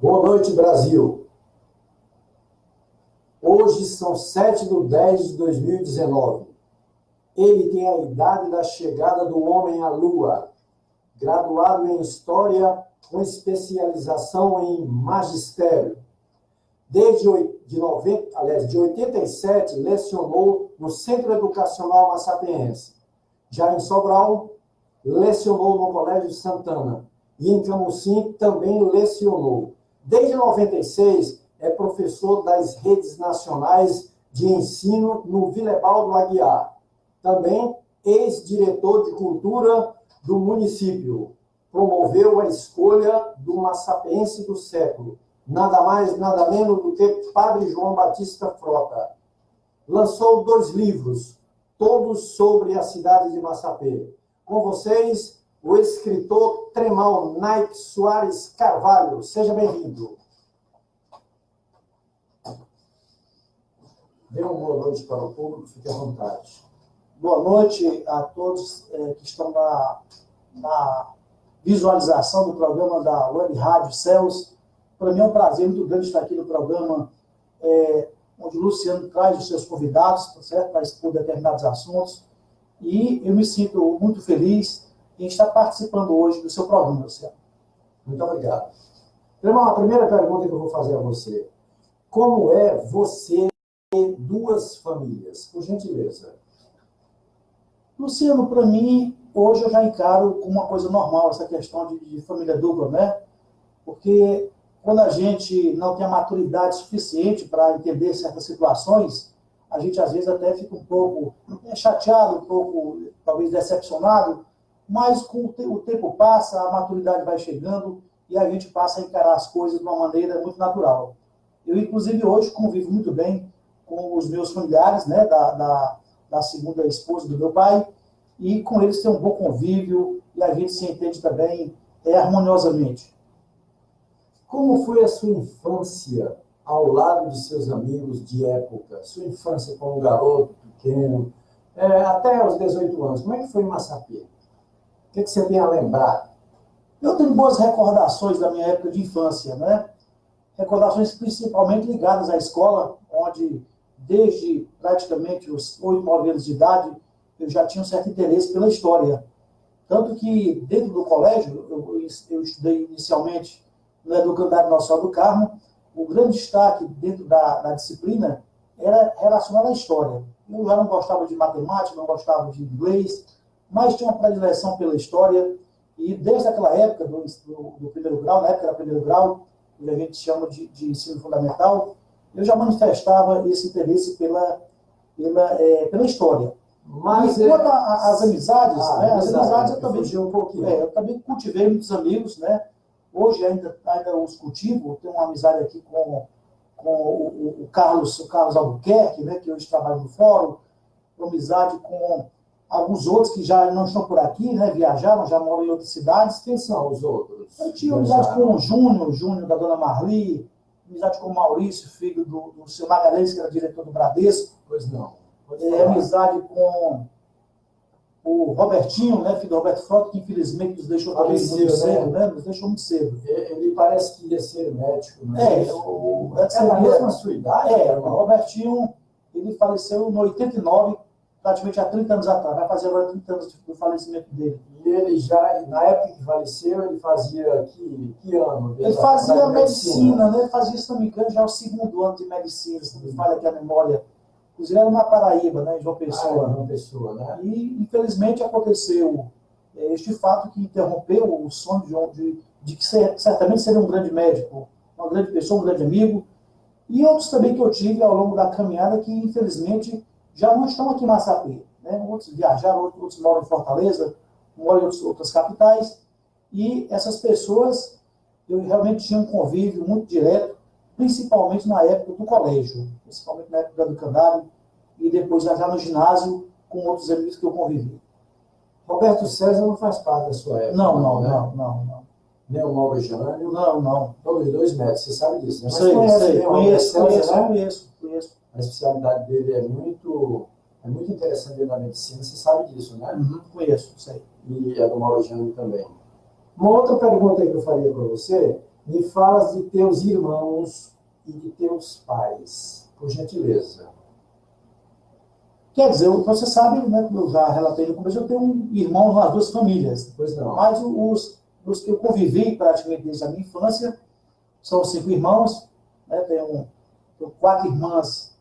Boa noite, Brasil. Hoje são 7/10/2019. Ele tem a idade da chegada do homem à Lua. Graduado em História, com especialização em Magistério. De 87, lecionou no Centro Educacional Massapiense. Já em Sobral, lecionou no Colégio Santana. E em Camusim também lecionou. Desde 96, é professor das redes nacionais de ensino no Vilebaldo Aguiar. Também ex-diretor de cultura do município. Promoveu a escolha do Massapiense do século. Nada mais, nada menos do que Padre João Batista Frota. Lançou 2 livros, todos sobre a cidade de Massapê. Com vocês, o escritor Tremal Naip Soares Carvalho. Seja bem-vindo. Dê uma boa noite para o público, fique à vontade. Boa noite a todos que estão na visualização do programa da Web Rádio Céus. Para mim é um prazer muito grande estar aqui no programa onde o Luciano traz os seus convidados, certo? Para expor determinados assuntos. E eu me sinto muito feliz em estar participando hoje do seu programa, Luciano. Muito obrigado. A primeira pergunta que eu vou fazer a você. Como é você ter 2 famílias? Por gentileza. Luciano, para mim, hoje eu já encaro como uma coisa normal essa questão de família dupla, né? Porque quando a gente não tem a maturidade suficiente para entender certas situações, a gente às vezes até fica um pouco chateado, um pouco talvez decepcionado, mas com o tempo passa, a maturidade vai chegando e a gente passa a encarar as coisas de uma maneira muito natural. Eu, inclusive, hoje convivo muito bem com os meus familiares, né, da segunda esposa do meu pai, e com eles tem um bom convívio e a gente se entende também harmoniosamente. Como foi a sua infância ao lado de seus amigos de época? Sua infância como garoto pequeno, até os 18 anos. Como é que foi em Massapê? O que você tem a lembrar? Eu tenho boas recordações da minha época de infância, né? Recordações principalmente ligadas à escola, onde desde praticamente os 8, 9 anos de idade, eu já tinha um certo interesse pela história. Tanto que, dentro do colégio, eu estudei inicialmente no Educandário Nossa Senhora do Carmo. O grande destaque dentro da disciplina era relacionado à história. Eu já não gostava de matemática, não gostava de inglês, mas tinha uma predileção pela história. E desde aquela época, do primeiro grau, na época era primeiro grau, que a gente chama de ensino fundamental, eu já manifestava esse interesse pela história. Mas quanto às amizades, né? As amizades eu também cultivei muitos amigos, né? Hoje ainda os cultivo. Tenho uma amizade aqui com o Carlos Albuquerque, né? Que hoje trabalha no Fórum. Uma amizade com alguns outros que já não estão por aqui, né? Viajaram, já moram em outras cidades. Quem são os outros? Eu tinha amizade com o Júnior da Dona Marli, amizade com o Maurício, filho do seu Magalhães, que era diretor do Bradesco. Pois não. Amizade com o Robertinho, né, filho do Roberto Frota, que infelizmente nos deixou também muito cedo, né? Nos deixou muito cedo. Ele parece que ia ser médico, né? É na mesma sua idade? O Robertinho, ele faleceu em 89, praticamente há 30 anos atrás. Vai fazer agora 30 anos do falecimento dele. E ele já, na época que faleceu, ele fazia que ano? Ele fazia medicina, né? Ele fazia, se não me engano, já o 2º ano de medicina, se não me falha aqui a memória. Inclusive era na Paraíba, né, em João Pessoa. João Pessoa, né? E, infelizmente, aconteceu este fato que interrompeu o sonho de que certamente seria um grande médico, uma grande pessoa, um grande amigo. E outros também que eu tive ao longo da caminhada que, infelizmente, já não estão aqui em Massapê, né? Outros viajaram, outros moram em Fortaleza, moram em outras capitais. E essas pessoas, eu realmente tinha um convívio muito direto, principalmente na época do colégio, principalmente na época do Educandário, e depois já no ginásio, com outros amigos que eu convivi. Roberto César não faz parte da sua época? Não. Nem o Mauro Jânio? Não. Todos 2 médicos, você sabe disso, né? Mas conheço. A especialidade dele é muito interessante dentro da medicina, você sabe disso, né? Conheço, sei. E a do Mauro Jânio também. Uma outra pergunta que eu faria para você, Me falas de teus irmãos e de teus pais, por gentileza. Quer dizer, você sabe, né, como eu já relatei no começo, eu tenho um irmão nas duas famílias. Pois não. Mas os que eu convivi praticamente desde a minha infância são 5 irmãos, né? Tenho 4 irmãs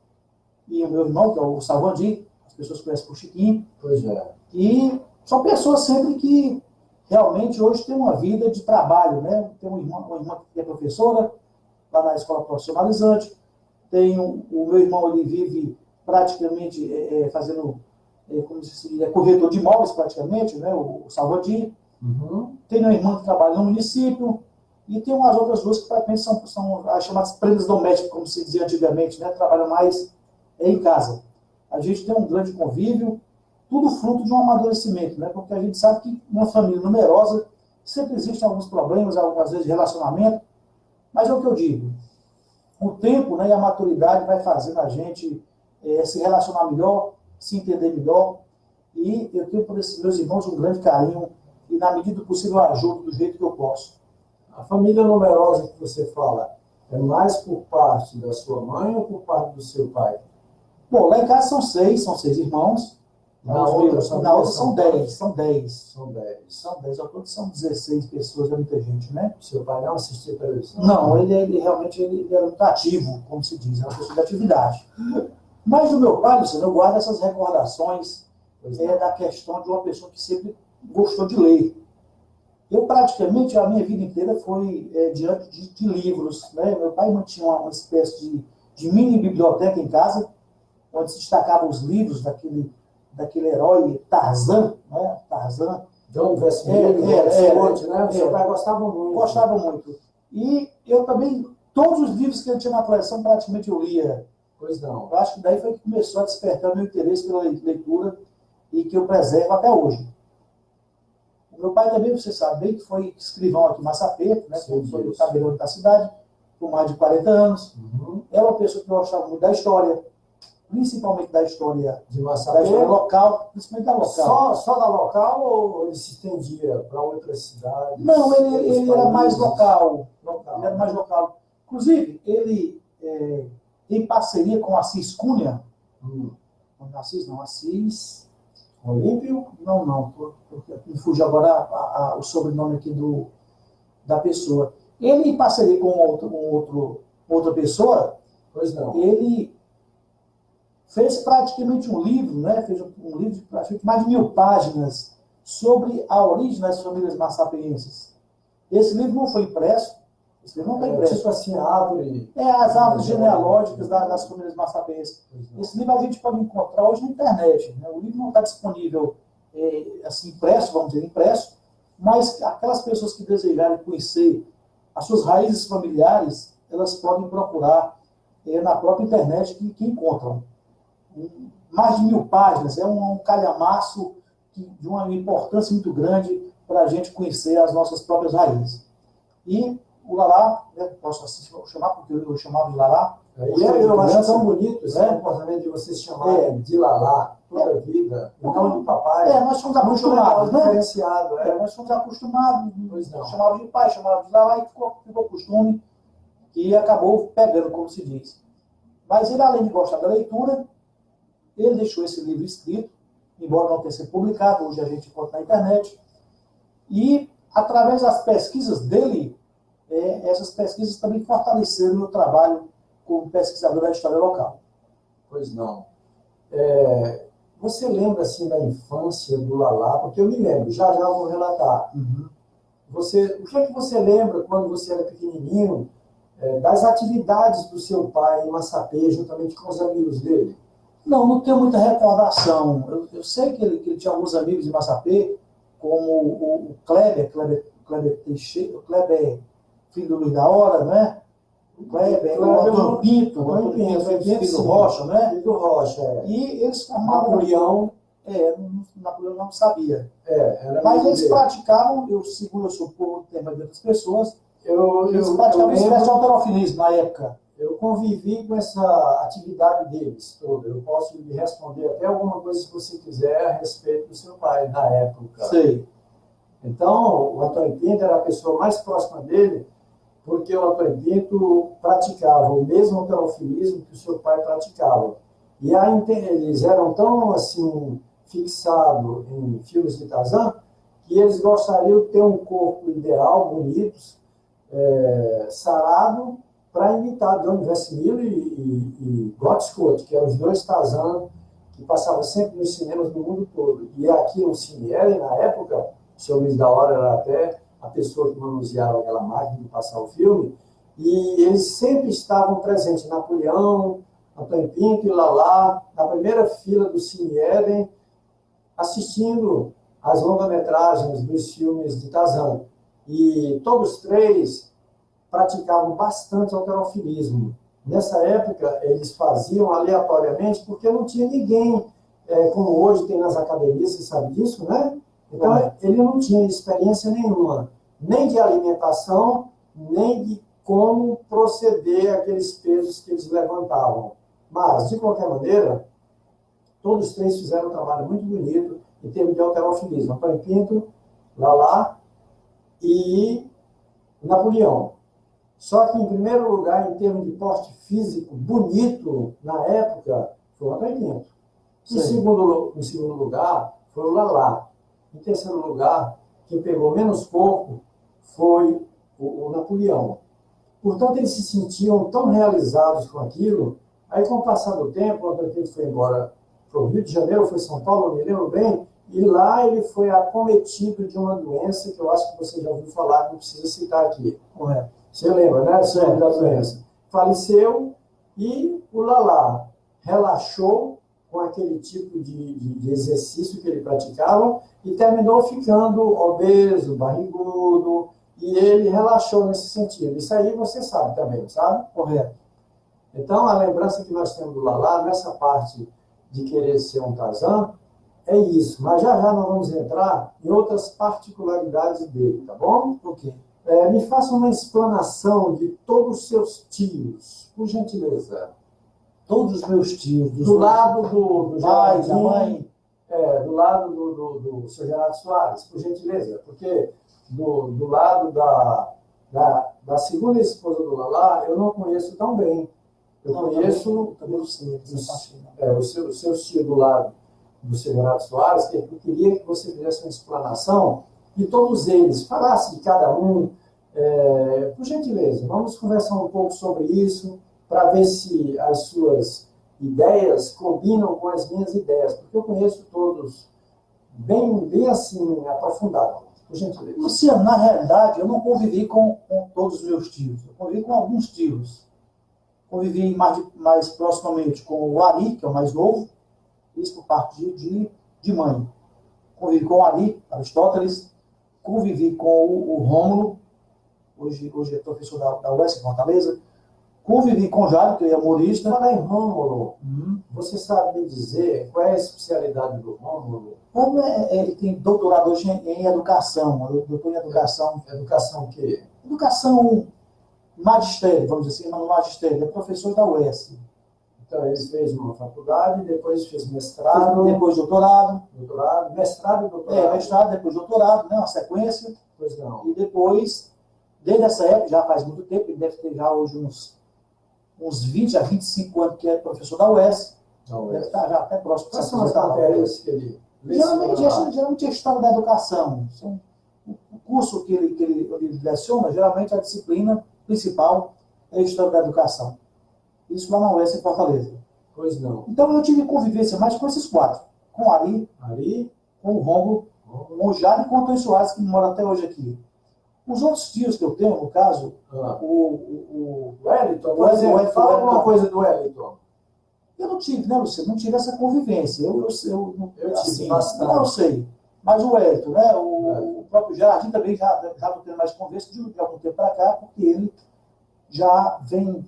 e o meu irmão, que é o Salvandir, as pessoas conhecem por Chiquinho. Pois é. E são pessoas sempre que realmente hoje têm uma vida de trabalho, né? Tem uma irmã que é professora lá na escola profissionalizante. Tenho o meu irmão, ele vive praticamente fazendo, como se diz, corretor de imóveis praticamente, né? O Salvandir. Uhum. Tenho uma irmã que trabalha no município. E tem umas outras duas que praticamente são as chamadas prendas domésticas, como se dizia antigamente, né? Trabalham mais em casa. A gente tem um grande convívio, tudo fruto de um amadurecimento, né? Porque a gente sabe que uma família numerosa sempre existem alguns problemas, algumas vezes de relacionamento, mas é o que eu digo, o tempo, né, e a maturidade vai fazendo a gente se relacionar melhor, se entender melhor, e eu tenho por esses meus irmãos um grande carinho, e na medida do possível eu ajudo do jeito que eu posso. A família numerosa que você fala é mais por parte da sua mãe ou por parte do seu pai? Bom, lá em casa são seis irmãos. Na outra são 10. São 10. São 10, ao todo são 16 pessoas, é muita gente, né? Seu pai não assistia televisão? Não, ele realmente era muito ativo, como se diz, é uma pessoa de atividade. Mas do meu pai, Luciano, eu guardo essas recordações da questão de uma pessoa que sempre gostou de ler. Eu praticamente, a minha vida inteira foi diante de livros, né? Meu pai mantinha uma espécie de mini biblioteca em casa, onde se destacavam os livros daquele herói Tarzan, né? Tarzan. John Vesmir, né? O seu pai gostava muito. Gostava muito. E eu também, todos os livros que ele tinha na coleção, praticamente eu lia. Pois não. Eu acho que daí foi que começou a despertar meu interesse pela leitura e que eu preservo até hoje. O meu pai também, você sabe bem, que foi escrivão aqui em Massapê, né? Foi o tabelião da cidade, por mais de 40 anos. Uhum. É uma pessoa que gostava muito da história, principalmente da história de Massapê, da história local, principalmente da local. Só da local ou ele se estendia para outras cidades? Não, ele era mais local. Ele era mais né? local. Inclusive, ele, em parceria com Assis Cunha, Assis Olímpio? Não, me fugiu agora o sobrenome aqui da pessoa. Ele, em parceria com outra pessoa, pois não. Ele fez praticamente um livro, né? Fez um livro de praticamente mais de 1000 páginas sobre a origem das famílias massapeenses. Esse livro não foi impresso. Esse livro não está impresso. Tipo assim, árvore. As árvores genealógicas das famílias massapeenses. Esse livro a gente pode encontrar hoje na internet, né? O livro não está disponível assim, impresso, vamos dizer, impresso, mas aquelas pessoas que desejarem conhecer as suas raízes familiares, elas podem procurar na própria internet que encontram. Mais de 1000 páginas, é um calhamaço de uma importância muito grande para a gente conhecer as nossas próprias raízes. E o Lalá, né, posso assim chamar, porque eu chamava de Lalá. Eu acho tão bonito esse comportamento de vocês chamarem de Lalá toda a vida, não de papai. Nós somos acostumados, né? Diferenciado, nós somos acostumados, não. chamava de pai, chamava de Lalá, e ficou costume, e acabou pegando, como se diz. Mas ele, além de gostar da leitura, ele deixou esse livro escrito, embora não tenha sido publicado, hoje a gente encontra na internet, e através das pesquisas dele, essas pesquisas também fortaleceram o meu trabalho como pesquisador da história local. Pois não. Você lembra, assim, da infância do Lalá? Porque eu me lembro, já vou relatar. Uhum. O que é que você lembra, quando você era pequenininho, das atividades do seu pai em Massapê, juntamente com os amigos dele? Não tenho muita recordação. Eu sei que ele tinha alguns amigos em Massapê, como o Kleber Teixeira, o Kleber, filho do Luiz da Hora, né? O Kleber, o Antônio Pinto, filho do Rocha, né? Filho do Rocha, E eles formavam... Napoleão. Napoleão não sabia. Mas eles praticavam, segundo eu supor, muito tempo de outras pessoas, eles praticavam uma espécie de alterofilismo na época. Eu convivi com essa atividade deles toda. Eu posso lhe responder até alguma coisa, se você quiser, a respeito do seu pai, na época. Sei. Então, o Antônio Pinto era a pessoa mais próxima dele, porque o Antônio Pinto praticava o mesmo alterofilismo que o seu pai praticava. E aí, eles eram tão, assim, fixados em filmes de Tarzan, que eles gostariam de ter um corpo ideal, bonito, sarado, para imitar John Weissmuller e Gott Scott, que eram os dois Tarzan que passavam sempre nos cinemas do mundo todo. E aqui no Cine Ellen, na época, o seu Luiz da Hora era até a pessoa que manuseava aquela máquina de passar o filme, e eles sempre estavam presentes, Napoleão, Antônio Pinto e Lalá, na primeira fila do Cine Eden, assistindo às longa-metragens dos filmes de Tarzan. E todos três praticavam bastante alterofilismo. Nessa época, eles faziam aleatoriamente, porque não tinha ninguém, como hoje tem nas academias, você sabe disso, né? Então, ele não tinha experiência nenhuma, nem de alimentação, nem de como proceder aqueles pesos que eles levantavam. Mas, de qualquer maneira, todos três fizeram um trabalho muito bonito em termos de alterofilismo. Antônio Pinto, Lalá e Napoleão. Só que, em primeiro lugar, em termos de porte físico bonito, na época, foi o Antônio Pinto. Em segundo lugar, foi o Lalá. Em terceiro lugar, quem pegou menos corpo foi o Napoleão. Portanto, eles se sentiam tão realizados com aquilo. Aí, com o passar do tempo, o Antônio Pinto foi embora para o Rio de Janeiro, foi São Paulo, eu me lembro bem, e lá ele foi acometido de uma doença que eu acho que você já ouviu falar, não precisa citar aqui. Correto. Você lembra, né? Você lembra da doença. Faleceu e o Lalá relaxou com aquele tipo de exercício que ele praticava e terminou ficando obeso, barrigudo, e ele relaxou nesse sentido. Isso aí você sabe também, sabe? Correto. Então, a lembrança que nós temos do Lalá, nessa parte de querer ser um Tarzan, é isso. Mas já nós vamos entrar em outras particularidades dele, tá bom? Ok. Me faça uma explanação de todos os seus tios, por gentileza. Todos os meus tios. Do lado do pai, Jardim, da mãe. do lado do seu Gerardo Soares, por gentileza. Porque do lado da segunda esposa do Lalá, eu não conheço tão bem. Eu conheço os seus tios do lado do seu Gerardo Soares, que eu queria que você fizesse uma explanação de todos eles, falasse de cada um, por gentileza. Vamos conversar um pouco sobre isso, para ver se as suas ideias combinam com as minhas ideias, porque eu conheço todos bem assim, aprofundado. Por gentileza. Luciano, na realidade, eu não convivi com todos os meus tios. Eu convivi com alguns tios. Convivi mais proximamente com o Ari, que é o mais novo, isso por parte de mãe. Convivi com o Ari, Aristóteles, convivi com o Rômulo, hoje é professor da UES, Fortaleza, convivi com o Jário, que é humorista. Falar em Rômulo, você sabe me dizer qual é a especialidade do Rômulo? Rômulo, ele tem doutorado hoje em educação, doutor em educação. Educação o quê? Educação magistério, vamos dizer assim, mas no magistério, é professor da UES. Então, ele fez uma faculdade, depois fez mestrado. Depois doutorado. Mestrado e doutorado. Mestrado, depois doutorado, né, uma sequência. Pois não. E depois, desde essa época, já faz muito tempo, ele deve ter já hoje uns 20 a 25 anos que é professor da UES. Deve estar já até próximo. Quais são as matérias que ele Geralmente é História da Educação. O curso que ele leciona, geralmente a disciplina principal é História da Educação. Isso lá na UES em Fortaleza. Pois não. Então eu tive convivência mais com esses quatro. Com o Ari, com o Rômulo, com o Jário e com o Antônio Soares, que mora até hoje aqui. Os outros tios que eu tenho, no caso, o Wellington, por exemplo, fala alguma coisa do Wellington. Eu não tive, né, Luciano? Não tive essa convivência. Eu tive bastante. Não, eu sei. Mas o Wellington, né? O próprio Jardim também já estou tendo mais conversa de algum tempo para cá, porque ele já vem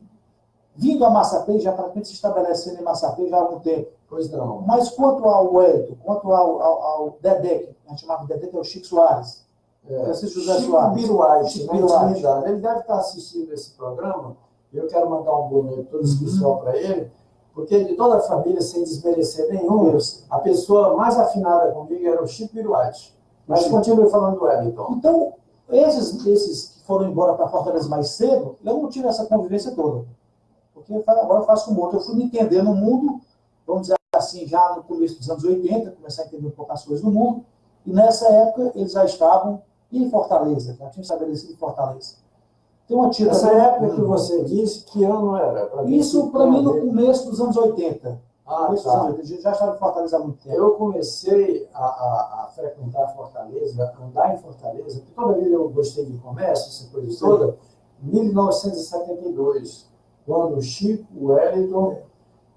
vindo a Massapê, já praticamente se estabelecendo em Massapê já há algum tempo. Pois não. Mas quanto ao Wellington, quanto ao Dedé, que a gente chamava de Dedé, que é o Chico Soares, Francisco José Soares. Chico Biruait. Ele deve estar assistindo esse programa, e eu quero mandar um boa noite todo especial para ele, porque de toda a família, sem desmerecer nenhum, a pessoa mais afinada comigo era o Chico Biruait. Mas continue falando do Wellington. Então, esses que foram embora para Fortaleza mais cedo, eu não tive essa convivência toda. Porque agora eu faço como outro. Eu fui me entender no mundo, vamos dizer assim, já no começo dos anos 80, começar a entender um pouco as coisas do mundo, e nessa época eles já estavam em Fortaleza, já tinham estabelecido em Fortaleza. Tem uma tia Essa também, época que você disse, que ano era? isso para mim no começo dos anos 80. Ah, Começo dos tá. anos 80. Já estava em Fortaleza há muito tempo. Eu comecei a frequentar Fortaleza, a andar em Fortaleza, porque toda vida eu gostei de comércio, essa coisa toda, em 1972, quando o Chico, o Wellington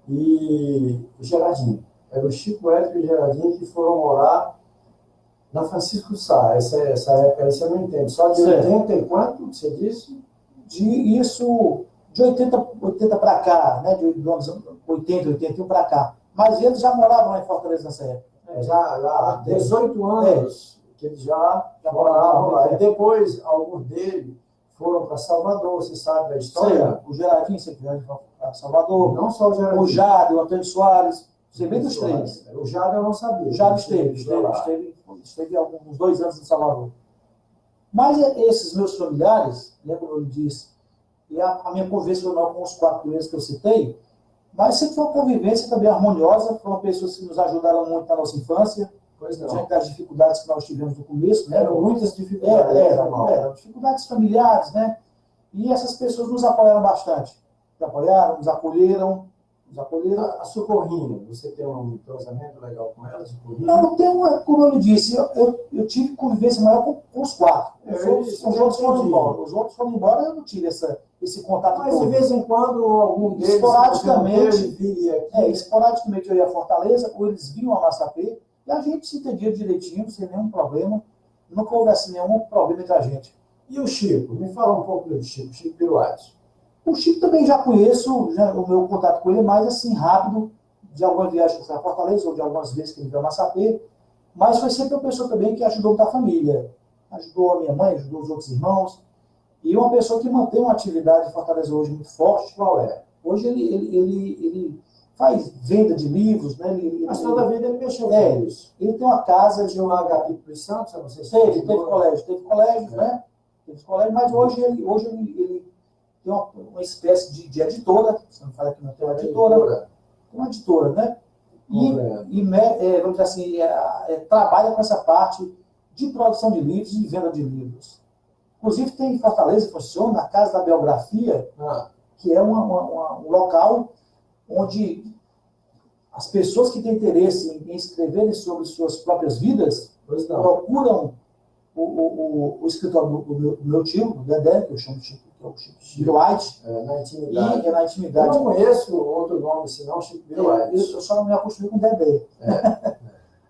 e o Gerardinho. Era o Chico, o Wellington e o Gerardinho que foram morar na Francisco Sá. Essa época aí você não entende. Só de 80 e quanto que você disse? Isso de 80 para cá, né? De 80, 81 para cá. Mas eles já moravam lá em Fortaleza nessa época. Já há 18 anos que eles já moravam lá. E depois, alguns deles foram para Salvador, você sabe da história? O Gerardinho, você veio para Salvador. Não só o Gerardinho. O Jade, o Antônio Soares. Você vem dos três. O Jade eu não sabia. O Jade esteve uns 2 anos em Salvador. Mas esses meus familiares, né, como eu lhe disse, e a minha convivência foi maior com os 4 primeiros que eu citei, mas sempre foi uma convivência também harmoniosa, foram pessoas que nos ajudaram muito na nossa infância, diante das dificuldades que nós tivemos no começo. Né? Eram muitas dificuldades. Eram dificuldades familiares, né? E essas pessoas nos apoiaram bastante. Nos apoiaram, nos acolheram. A Socorrinho, você tem um entrosamento legal com ela, Socorrinho? Não, tem uma, como eu lhe disse, eu tive convivência maior com os 4. Os outros foram embora. Os outros foram embora, eu não tive esse contato. Mas de vez em quando algum deles esporadicamente eu ia a Fortaleza, ou eles vinham a Massapê, e a gente se entendia direitinho, sem nenhum problema. Nunca houve assim, nenhum problema entre a gente. E o Chico? Me fala um pouco do Chico Piruati. O Chico também já conheço, o meu contato com ele é mais assim, rápido, de alguma viagem que foi a Fortaleza, ou de algumas vezes que ele veio a Massapê, mas foi sempre uma pessoa também que ajudou muita família. Ajudou a minha mãe, ajudou os outros irmãos, e uma pessoa que mantém uma atividade em Fortaleza hoje muito forte. Qual é? Hoje ele faz venda de livros, né? Mas toda a vida ele mexeu com isso. Ele tem uma casa de um HP para os Santos, não sei se teve colégio, né? Teve colégio, mas hoje ele tem uma espécie de editora, você não fala que não tem uma editora, uma editora, né? Vamos dizer assim, trabalha com essa parte de produção de livros e venda de livros. Inclusive tem em Fortaleza, funciona a Casa da Biografia, que é um local onde as pessoas que têm interesse em escreverem sobre suas próprias vidas procuram o escritório do meu tio, do Dedé, que eu chamo de Chico Piruati, na intimidade. Na intimidade. Eu não conheço outro nome senão Chico Piruati. Eu só não me acostumei com o Dedé.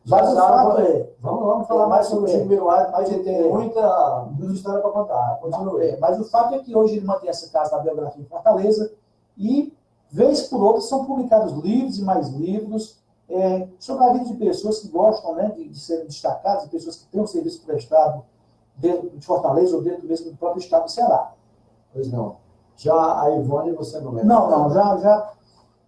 Mas o fato vamos falar mais sobre o Chico Piruati, mas ele tem muita história para contar. Continue. Mas o fato é que hoje ele mantém essa casa da biografia em Fortaleza e, vez por outra, são publicados livros e mais livros sobre a vida de pessoas que gostam, né, de serem destacadas, de pessoas que têm um serviço prestado dentro de Fortaleza ou dentro mesmo do próprio estado do Ceará. Pois não. Já a Ivone você não lembra? Não, já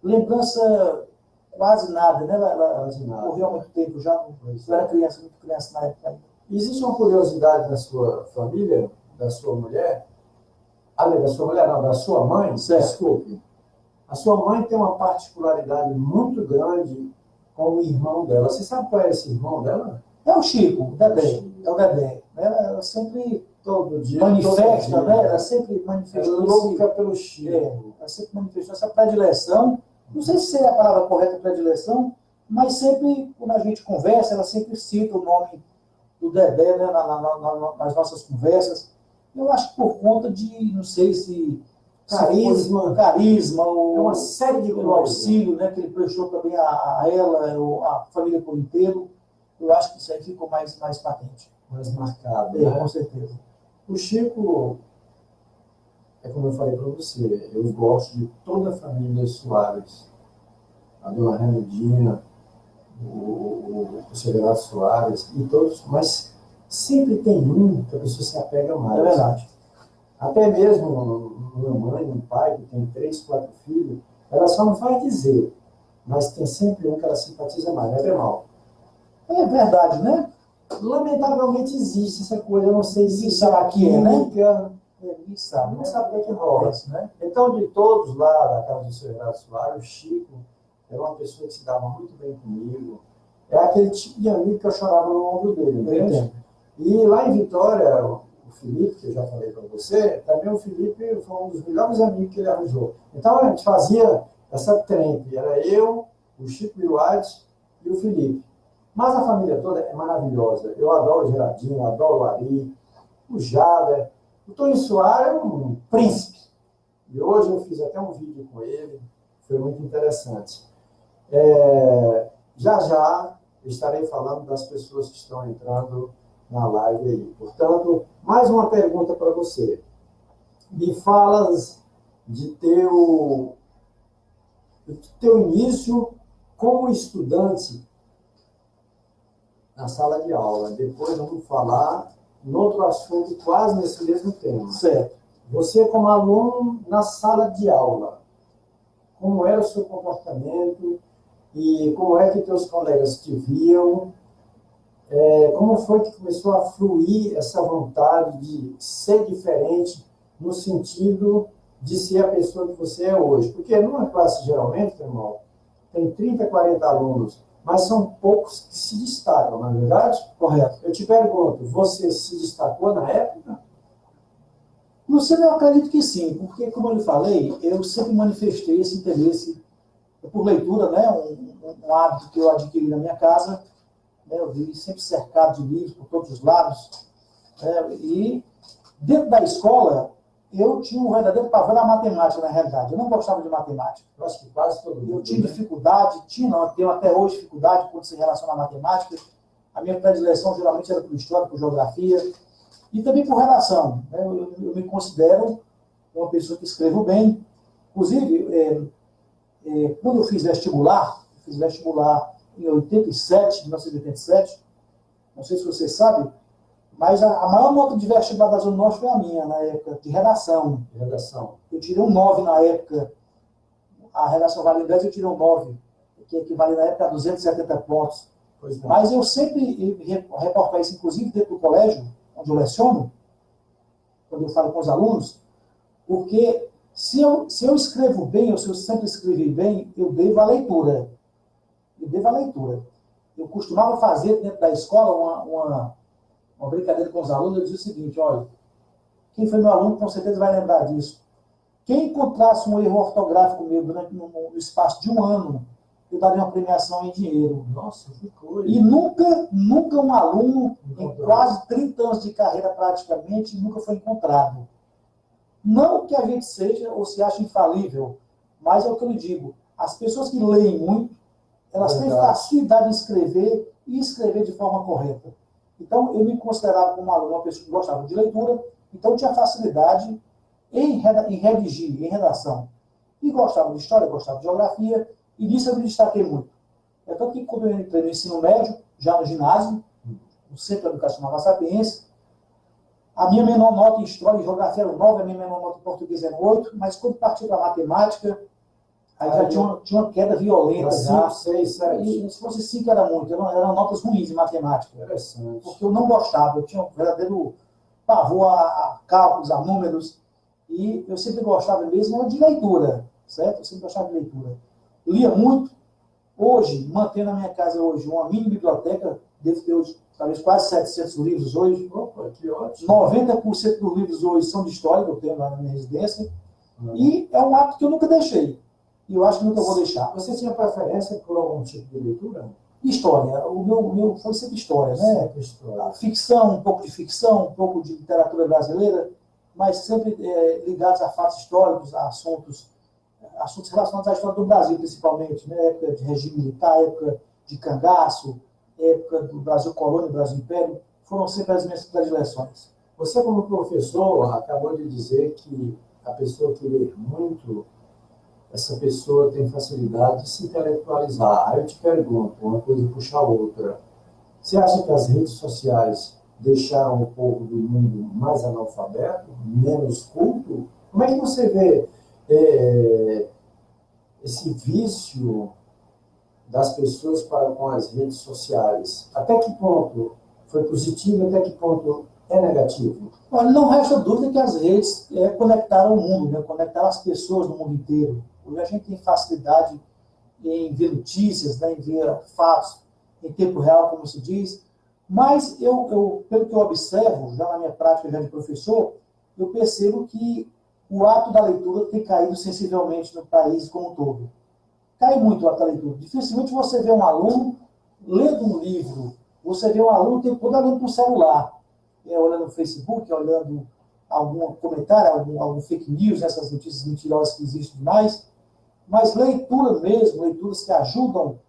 lembrança quase nada, né? Ela morreu há muito tempo já, eu era criança, muito criança na época ainda. Existe uma curiosidade da sua família, da sua mulher? Aliás, da sua mulher não, da sua mãe? Certo. Desculpe. A sua mãe tem uma particularidade muito grande com o irmão dela. Você sabe qual é esse irmão dela? É o Chico, o Dedé. É o Dedé. Ela sempre todo dia manifesta, né? Ela sempre manifestou. Ela louca pelo Chico. Ela sempre manifestou essa predileção. Não sei se seria a palavra correta, predileção, mas sempre, quando a gente conversa, ela sempre cita o nome do Dedé, né, nas nossas conversas. Eu acho que por conta de, não sei se carisma ou uma série de auxílio, né, que ele prestou também a ela, ou a família por inteiro. Eu acho que isso aí ficou mais patente. Mais marcado, né? Com certeza. O Chico, como eu falei para você, eu gosto de toda a família Soares. A dona Renaldinha, o Severato Soares, e todos, mas sempre tem um que a pessoa se apega mais. É verdade. Até mesmo minha mãe, meu pai, que tem 3, 4 filhos, ela só não vai dizer, mas tem sempre um que ela simpatiza mais, não é mal. É verdade, né? Lamentavelmente existe essa coisa, eu não sei se será que é, né? Ninguém sabe, Não sabe o que rola. né? Então, de todos lá da casa do seu Gerardo Soares, o Chico era uma pessoa que se dava muito bem comigo. É aquele tipo de amigo que eu chorava no ombro dele, entende? E lá em Vitória, o Felipe, que eu já falei para você, também o Felipe foi um dos melhores amigos que ele arranjou. Então, a gente fazia essa trempe. Era eu, o Chico Liuades e o Felipe. Mas a família toda é maravilhosa. Eu adoro o Gerardinho, eu adoro o Ari, o Jader. O Tony Soares é um príncipe. E hoje eu fiz até um vídeo com ele, foi muito interessante. Já já eu estarei falando das pessoas que estão entrando na live aí. Portanto, mais uma pergunta para você. Me falas de teu início como estudante na sala de aula. Depois vamos falar em outro assunto quase nesse mesmo tema. Certo. Você como aluno na sala de aula, como era o seu comportamento e como é que teus colegas te viam? Como foi que começou a fluir essa vontade de ser diferente no sentido de ser a pessoa que você é hoje? Porque numa classe, geralmente, irmão, tem 30, 40 alunos, mas são poucos que se destacam, não é verdade? Correto. Eu te pergunto, você se destacou na época? Eu acredito que sim, porque, como eu lhe falei, eu sempre manifestei esse interesse por leitura, né? Um hábito que eu adquiri na minha casa, né? Eu vivi sempre cercado de livros por todos os lados, né? E dentro da escola, eu tinha um verdadeiro pavor na matemática, na realidade. Eu não gostava de matemática. Eu acho que quase todo mundo. Eu tinha dificuldade, tenho até hoje dificuldade quando se relaciona à matemática. A minha predileção geralmente era por história, por geografia, e também por redação. Né? Eu me considero uma pessoa que escrevo bem. Inclusive, quando eu fiz vestibular em 1987, não sei se você sabe, mas a maior nota de vestibular da Zona Norte foi a minha, na época, de redação. Eu tirei um 9 na época. A redação vale 10, eu tirei um 9, que equivale na época a 270 pontos. Mas eu sempre reporto isso, inclusive, dentro do colégio, onde eu leciono, quando eu falo com os alunos, porque se eu escrevo bem, ou se eu sempre escrevi bem, eu devo a leitura. Eu costumava fazer dentro da escola uma brincadeira com os alunos. Eu dizia o seguinte: olha, quem foi meu aluno com certeza vai lembrar disso. Quem encontrasse um erro ortográfico meu no espaço de um ano, eu daria uma premiação em dinheiro. Nossa, que coisa. E nunca um aluno, em quase 30 anos de carreira praticamente, nunca foi encontrado. Não que a gente seja ou se ache infalível, mas é o que eu lhe digo. As pessoas que leem muito, elas têm facilidade em escrever e escrever de forma correta. Então, eu me considerava como aluno uma pessoa que gostava de leitura, então tinha facilidade em redigir, em redação. E gostava de história, gostava de geografia, e nisso eu me destaquei muito. É tanto que quando eu entrei no ensino médio, já no ginásio, no Centro Educacional da Sapienza, a minha menor nota em história e geografia era 9, a minha menor nota em português era 8, mas quando partiu para matemática, aí já tinha uma queda violenta. 5, 6, 7. E se fosse 5 era muito, eram notas ruins em matemática. Interessante. Porque eu não gostava, eu tinha um verdadeiro pavor a cálculos, a números, e eu sempre gostava mesmo de leitura, certo? Eu sempre gostava de leitura. Lia muito. Hoje, mantendo na minha casa hoje uma mini biblioteca, devo ter hoje, talvez quase 700 livros hoje. Opa, que ótimo. 90% dos livros hoje são de história, que eu tenho lá na minha residência. E é um hábito que eu nunca deixei. E eu acho que nunca vou deixar. Você tinha preferência por algum tipo de leitura? História. O meu foi sempre história, né? Sempre história. Ficção, um pouco de ficção, um pouco de literatura brasileira, mas sempre ligados a fatos históricos, a assuntos relacionados à história do Brasil, principalmente, né? Época de regime militar, época de cangaço, época do Brasil colônia, Brasil império, foram sempre as minhas predileções. Você, como professor, acabou de dizer que a pessoa que lê muito, essa pessoa tem facilidade de se intelectualizar. Aí eu te pergunto, uma coisa puxa a outra. Você acha que as redes sociais deixaram o povo do mundo mais analfabeto, menos culto? Como é que você vê esse vício das pessoas para com as redes sociais? Até que ponto foi positivo, até que ponto é negativo? Olha, não resta dúvida que as redes conectaram o mundo, né? Conectaram as pessoas no mundo inteiro. Hoje a gente tem facilidade em ver notícias, né? Em ver fatos em tempo real, como se diz. Mas pelo que eu observo, já na minha prática já de professor, eu percebo que o ato da leitura tem caído sensivelmente no país como um todo. Cai muito o ato da leitura. Dificilmente você vê um aluno lendo um livro, você vê um aluno o tempo todo olhando para o celular, olhando no Facebook, olhando algum comentário, algum fake news, essas notícias mentirosas que existem demais, mas leitura mesmo, leituras que ajudam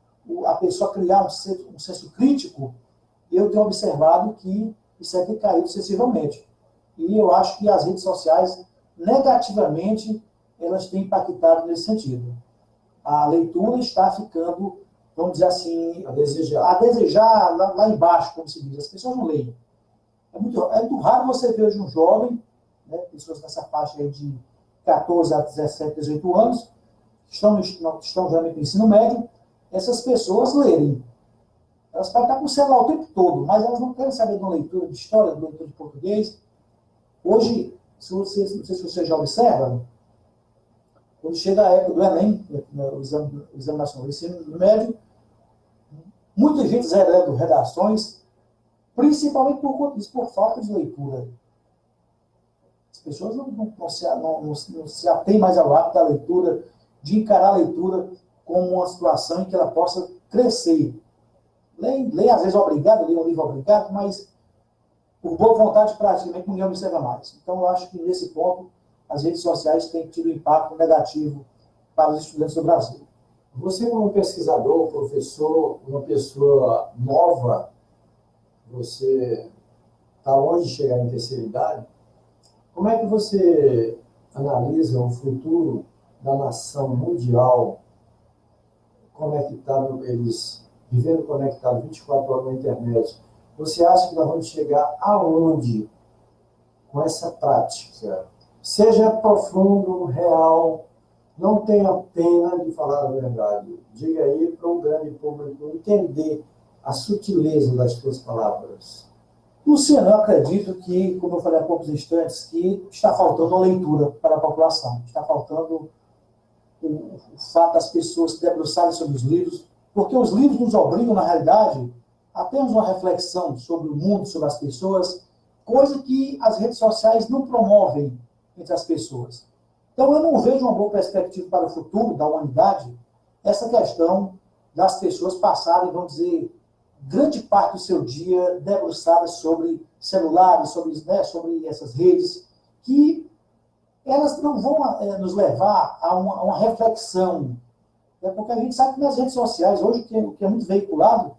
a pessoa a criar um senso crítico, eu tenho observado que isso tem caído sensivelmente. E eu acho que as redes sociais, negativamente, elas têm impactado nesse sentido. A leitura está ficando, vamos dizer assim, a desejar lá embaixo, como se diz. As pessoas não leem. É muito raro você ver hoje um jovem, né, pessoas nessa faixa aí de 14 a 17, 18 anos, que estão geralmente no ensino médio, essas pessoas lerem. Elas podem estar com o celular o tempo todo, mas elas não querem saber de uma leitura de história, de uma leitura de português. Hoje, não sei se você já observa, quando chega a época do Enem, o Exame Nacional do Ensino Médio, muita gente zerando redações, principalmente por conta disso, por falta de leitura. As pessoas não se atêm mais ao hábito da leitura, de encarar a leitura como uma situação em que ela possa crescer. Lê às vezes obrigado, lê um livro obrigado, mas por boa vontade praticamente ninguém observa mais. Então eu acho que nesse ponto as redes sociais têm tido um impacto negativo para os estudantes do Brasil. Você, como pesquisador, professor, uma pessoa nova, você está longe de chegar em terceira idade, como é que você analisa o futuro da nação mundial conectado, eles vivendo conectado 24 horas na internet? Você acha que nós vamos chegar aonde com essa prática? Seja profundo, real, não tenha pena de falar a verdade. Diga aí para o grande público entender a sutileza das suas palavras. Luciano, eu acredito que, como eu falei há poucos instantes, que está faltando uma leitura para a população. Está faltando o fato das pessoas se debruçarem sobre os livros, porque os livros nos obrigam, na realidade, a termos uma reflexão sobre o mundo, sobre as pessoas, coisa que as redes sociais não promovem entre as pessoas. Então, eu não vejo uma boa perspectiva para o futuro da humanidade essa questão das pessoas passarem, vamos dizer, grande parte do seu dia debruçadas sobre celulares, sobre essas redes, que elas não vão nos levar a uma reflexão. Porque a gente sabe que nas redes sociais, hoje, o que é muito veiculado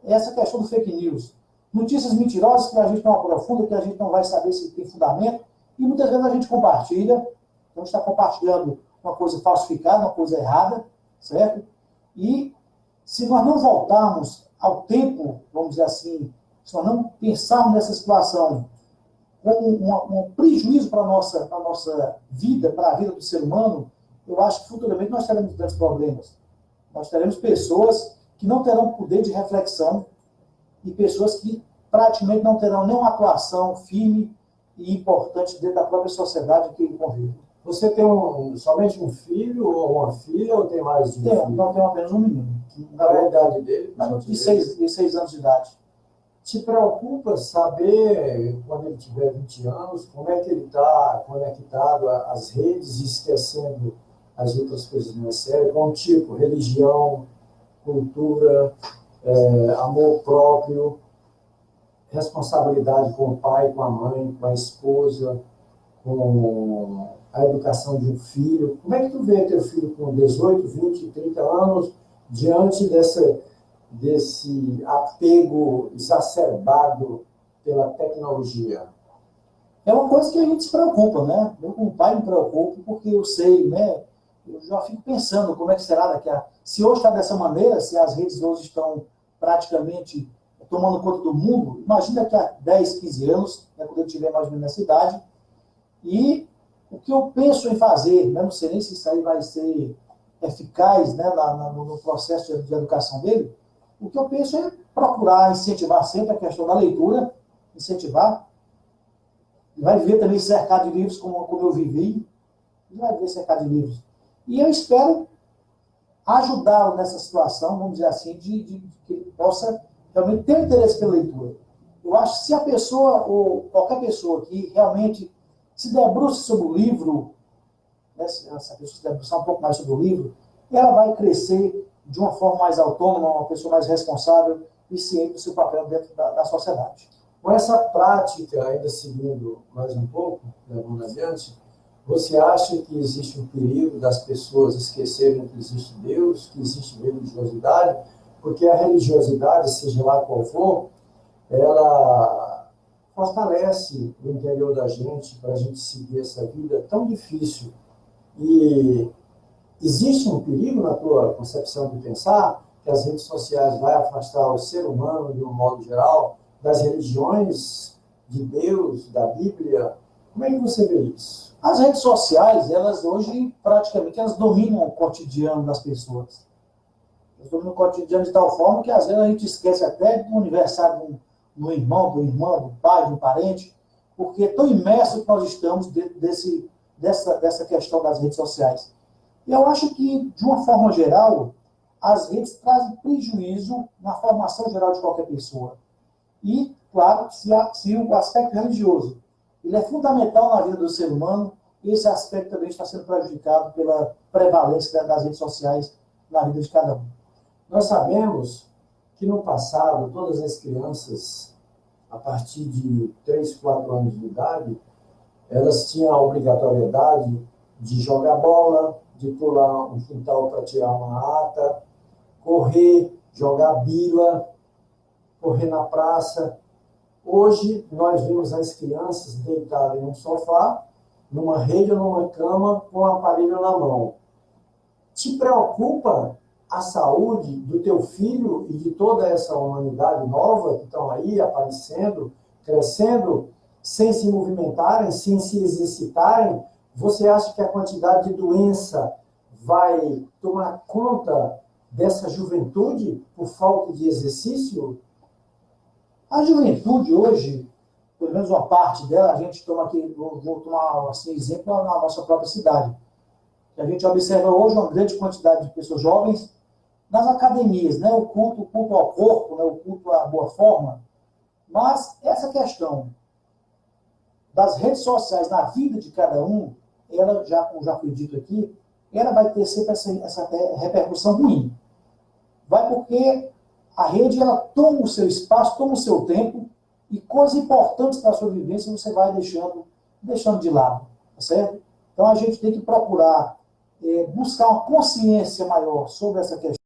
é essa questão do fake news. Notícias mentirosas que a gente não aprofunda, que a gente não vai saber se tem fundamento, e muitas vezes a gente compartilha, então está compartilhando uma coisa falsificada, uma coisa errada, certo? E se nós não voltarmos ao tempo, vamos dizer assim, se nós não pensarmos nessa situação como um prejuízo para a nossa vida, para a vida do ser humano, eu acho que futuramente nós teremos grandes problemas. Nós teremos pessoas que não terão poder de reflexão e pessoas que praticamente não terão nenhuma atuação firme e importante dentro da própria sociedade que convive. Você tem somente um filho ou uma filha, ou tem mais de um filho? Não, tenho apenas um menino. Qual é a idade dele? De 6 anos de idade. Te preocupa saber, quando ele tiver 20 anos, como é que ele está conectado às redes, esquecendo as outras coisas mais sérias, como tipo religião, cultura, amor próprio, responsabilidade com o pai, com a mãe, com a esposa, com a educação de um filho? Como é que tu vê teu filho com 18, 20, 30 anos diante desse apego exacerbado pela tecnologia? É uma coisa que a gente se preocupa, né? Eu, como pai, me preocupo porque eu sei, né? Eu já fico pensando como é que será daqui a... Se hoje está dessa maneira, se as redes hoje estão praticamente tomando conta do mundo, imagina daqui a 10, 15 anos, né, quando eu tiver mais ou menos nessa idade, e o que eu penso em fazer, né, não sei nem se isso aí vai ser eficaz, né, no processo de educação dele, o que eu penso é procurar incentivar sempre a questão da leitura, incentivar, Ele vai viver também cercado de livros, como eu vivi. Ele vai viver cercado de livros. E eu espero ajudá-lo nessa situação, vamos dizer assim, de que ele possa realmente ter interesse pela leitura. Eu acho que se a pessoa, ou qualquer pessoa que realmente se debruça sobre o livro, né, se essa pessoa se debruçar um pouco mais sobre o livro, ela vai crescer de uma forma mais autônoma, uma pessoa mais responsável e ciente do seu papel dentro da sociedade. Com essa prática, ainda seguindo mais um pouco, levando adiante, você acha que existe um perigo das pessoas esquecerem que existe Deus, que existe religiosidade? Porque a religiosidade, seja lá qual for, ela fortalece o interior da gente para a gente seguir essa vida tão difícil. E existe um perigo na tua concepção de pensar que as redes sociais vão afastar o ser humano, de um modo geral, das religiões, de Deus, da Bíblia? Como é que você vê isso? As redes sociais, elas hoje, praticamente, elas dominam o cotidiano das pessoas. Elas dominam o cotidiano de tal forma que, às vezes, a gente esquece até do aniversário do irmão, do irmão, do pai, do parente, porque é tão imerso que nós estamos dentro dessa questão das redes sociais. E eu acho que, de uma forma geral, as redes trazem prejuízo na formação geral de qualquer pessoa. E, claro, se o aspecto religioso ele é fundamental na vida do ser humano, esse aspecto também está sendo prejudicado pela prevalência das redes sociais na vida de cada um. Nós sabemos que no passado, todas as crianças, a partir de 3, 4 anos de idade, elas tinham a obrigatoriedade de jogar bola, de pular um quintal para tirar uma ata, correr, jogar bila, correr na praça. Hoje, nós vemos as crianças deitadas em um sofá, numa rede ou numa cama, com um aparelho na mão. Te preocupa a saúde do teu filho e de toda essa humanidade nova que estão aí aparecendo, crescendo, sem se movimentarem, sem se exercitarem? Você acha que a quantidade de doença vai tomar conta dessa juventude por falta de exercício? A juventude hoje, pelo menos uma parte dela, a gente toma aqui, vou tomar assim, exemplo na nossa própria cidade. A gente observa hoje uma grande quantidade de pessoas jovens nas academias, né? O culto ao corpo, né? O culto à boa forma. Mas essa questão das redes sociais na vida de cada um, ela, como já foi dito aqui, ela vai ter sempre essa repercussão ruim. Vai porque a rede ela toma o seu espaço, toma o seu tempo, e coisas importantes para a sua vivência você vai deixando de lado, tá certo? Então a gente tem que procurar buscar uma consciência maior sobre essa questão.